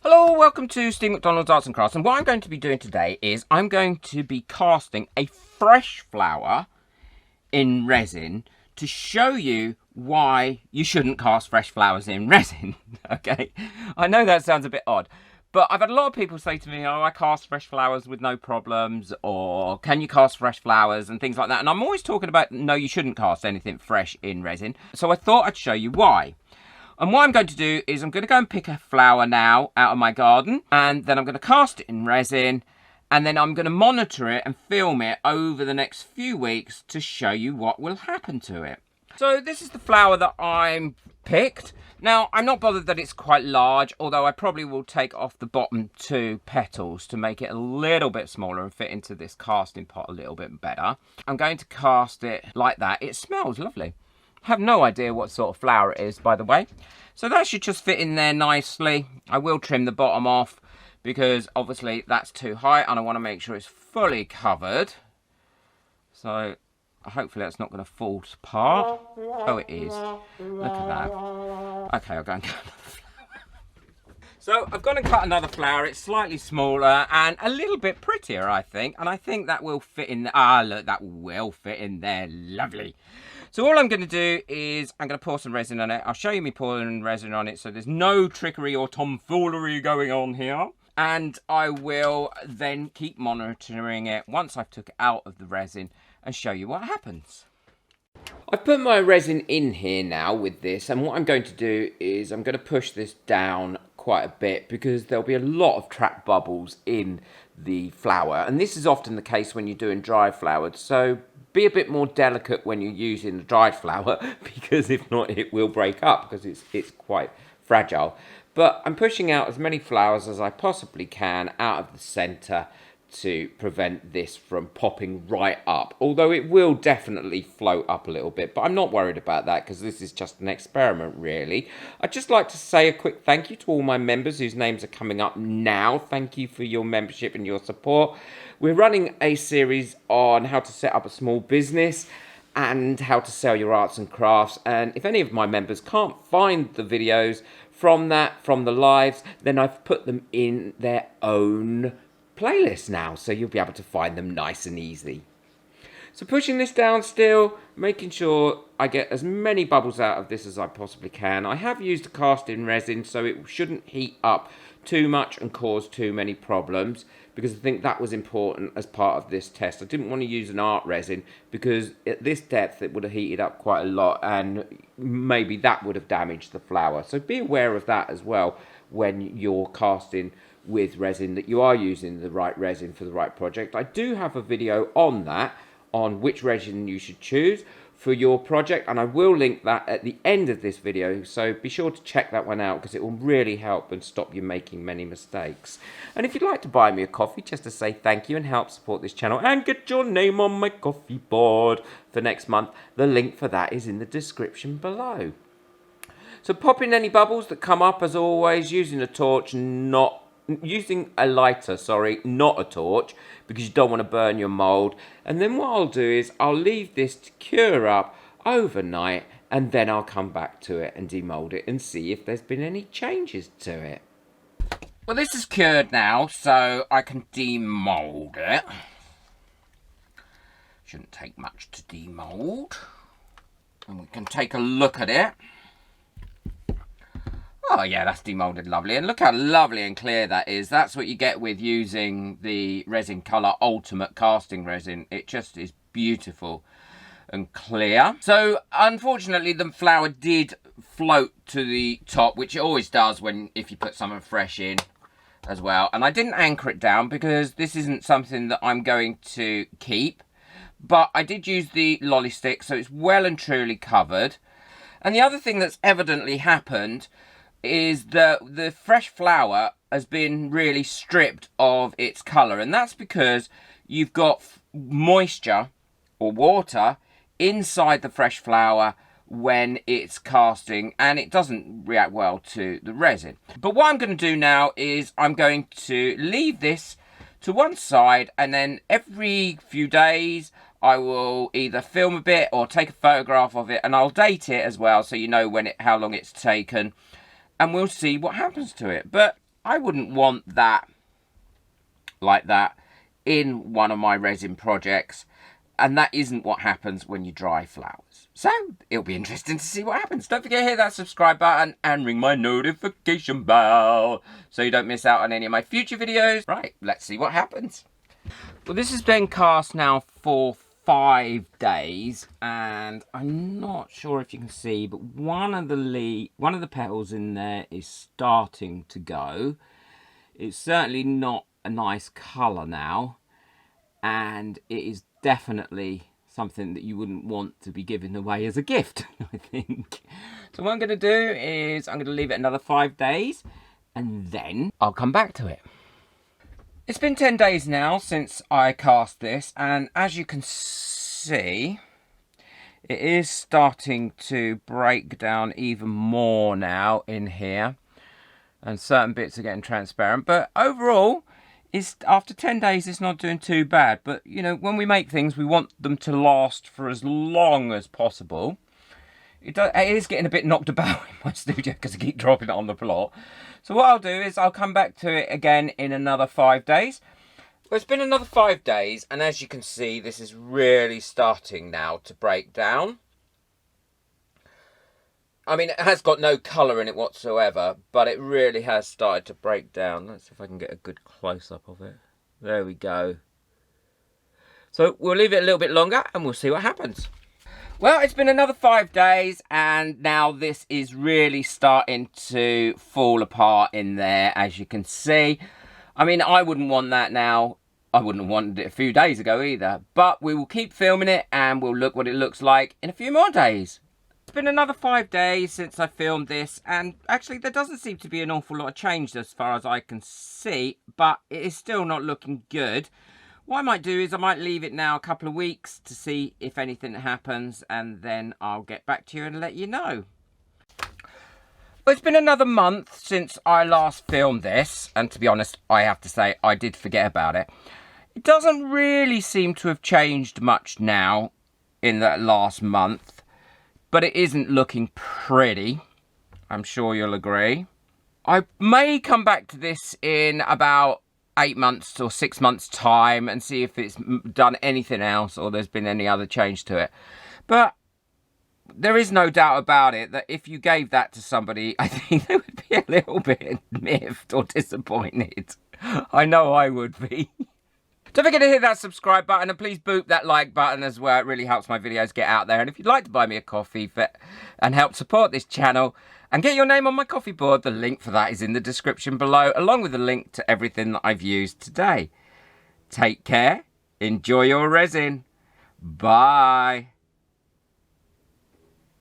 Hello, welcome to Steve McDonald's Arts and Crafts, and what I'm going to be doing today is I'm going to be casting a fresh flower in resin to show you why you shouldn't cast fresh flowers in resin. Okay, I know that sounds a bit odd, but I've had a lot of people say to me, oh, I cast fresh flowers with no problems, or can you cast fresh flowers and things like that, and I'm always talking about, no, you shouldn't cast anything fresh in resin, so I thought I'd show you why. And what I'm going to do is I'm going to go and pick a flower now out of my garden, and then I'm going to cast it in resin, and then I'm going to monitor it and film it over the next few weeks to show you what will happen to it. So this is the flower that I'm picked. Now, I'm not bothered that it's quite large, although I probably will take off the bottom 2 petals to make it a little bit smaller and fit into this casting pot a little bit better. I'm going to cast it like that. It smells lovely. I have no idea what sort of flower it is, by the way. So that should just fit in there nicely. I will trim the bottom off because obviously that's too high and I want to make sure it's fully covered. So hopefully that's not going to fall apart. Oh, it is. Look at that. Okay, I'll go and cut another flower. So I've gone and cut another flower. It's slightly smaller and a little bit prettier, I think. And I think that will fit in there. Ah, look, that will fit in there. Lovely. So all I'm going to do is I'm going to pour some resin on it. I'll show you me pouring resin on it so there's no trickery or tomfoolery going on here. And I will then keep monitoring it once I've took it out of the resin and show you what happens. I've put my resin in here now with this, and what I'm going to do is I'm going to push this down quite a bit because there'll be a lot of trapped bubbles in the flower, and this is often the case when you're doing dry flowers, so be a bit more delicate when you're using the dried flower because if not it will break up because it's quite fragile. But I'm pushing out as many flowers as I possibly can out of the centre to prevent this from popping right up, although it will definitely float up a little bit, but I'm not worried about that because this is just an experiment really. I'd just like to say a quick thank you to all my members whose names are coming up now. Thank you for your membership and your support. We're running a series on how to set up a small business and how to sell your arts and crafts, and if any of my members can't find the videos from the lives, then I've put them in their own playlist now, so you'll be able to find them nice and easy. So pushing this down still, making sure I get as many bubbles out of this as I possibly can. I have used a cast-in resin, so it shouldn't heat up too much and cause too many problems, because I think that was important as part of this test. I didn't want to use an art resin because at this depth it would have heated up quite a lot and maybe that would have damaged the flower. So be aware of that as well when you're casting with resin, that you are using the right resin for the right project. I do have a video on that, on which resin you should choose for your project, and I will link that at the end of this video, so be sure to check that one out because it will really help and stop you making many mistakes. And if you'd like to buy me a coffee just to say thank you and help support this channel and get your name on my coffee board for next month, the link for that is in the description below. So pop in any bubbles that come up, as always, using a torch, using a lighter, not a torch, because you don't want to burn your mould. And then what I'll do is I'll leave this to cure up overnight, and then I'll come back to it and demould it and see if there's been any changes to it. Well, this is cured now, so I can demould it. Shouldn't take much to demould. And we can take a look at it. Oh yeah, that's demoulded lovely, and look how lovely and clear that is. That's what you get with using the Resin Colour Ultimate Casting Resin. It just is beautiful and clear. So unfortunately the flower did float to the top, which it always does if you put something fresh in as well. And I didn't anchor it down because this isn't something that I'm going to keep, but I did use the lolly stick, so it's well and truly covered. And the other thing that's evidently happened is that the fresh flower has been really stripped of its colour, and that's because you've got moisture or water inside the fresh flower when it's casting, and it doesn't react well to the resin. But what I'm going to do now is I'm going to leave this to one side, and then every few days I will either film a bit or take a photograph of it, and I'll date it as well so you know how long it's taken. And we'll see what happens to it. But I wouldn't want that like that in one of my resin projects, and that isn't what happens when you dry flowers. So it'll be interesting to see what happens. Don't forget to hit that subscribe button and ring my notification bell so you don't miss out on any of my future videos. Right, let's see what happens. Well, this has been cast now for 5 days, and I'm not sure if you can see, but one of the petals in there is starting to go. It's certainly not a nice colour now, and it is definitely something that you wouldn't want to be given away as a gift, I think. So what I'm going to do is I'm going to leave it another 5 days, and then I'll come back to it. It's been 10 days now since I cast this, and as you can see, it is starting to break down even more now in here, and certain bits are getting transparent. But overall, after 10 days, it's not doing too bad. But, you know, when we make things, we want them to last for as long as possible. It is getting a bit knocked about in my studio because I keep dropping it on the floor. So what I'll do is I'll come back to it again in another 5 days. Well, it's been another 5 days, and as you can see, this is really starting now to break down. I mean, it has got no colour in it whatsoever, but it really has started to break down. Let's see if I can get a good close-up of it. There we go. So we'll leave it a little bit longer, and we'll see what happens. Well, it's been another 5 days, and now this is really starting to fall apart in there, as you can see. I mean, I wouldn't want that now. I wouldn't have wanted it a few days ago either. But we will keep filming it, and we'll look what it looks like in a few more days. It's been another 5 days since I filmed this, and actually there doesn't seem to be an awful lot of change as far as I can see, but it is still not looking good. What I might do is I might leave it now a couple of weeks to see if anything happens, and then I'll get back to you and let you know. Well, it's been another month since I last filmed this, and to be honest, I have to say I did forget about it. It doesn't really seem to have changed much now in that last month, but it isn't looking pretty. I'm sure you'll agree. I may come back to this in about 8 months or 6 months time and see if it's done anything else or there's been any other change to it. But there is no doubt about it that if you gave that to somebody, I think they would be a little bit miffed or disappointed. I know I would be. Don't forget to hit that subscribe button, and please boop that like button as well. It really helps my videos get out there. And if you'd like to buy me a coffee and help support this channel and get your name on my coffee board, the link for that is in the description below, along with a link to everything that I've used today. Take care. Enjoy your resin. Bye.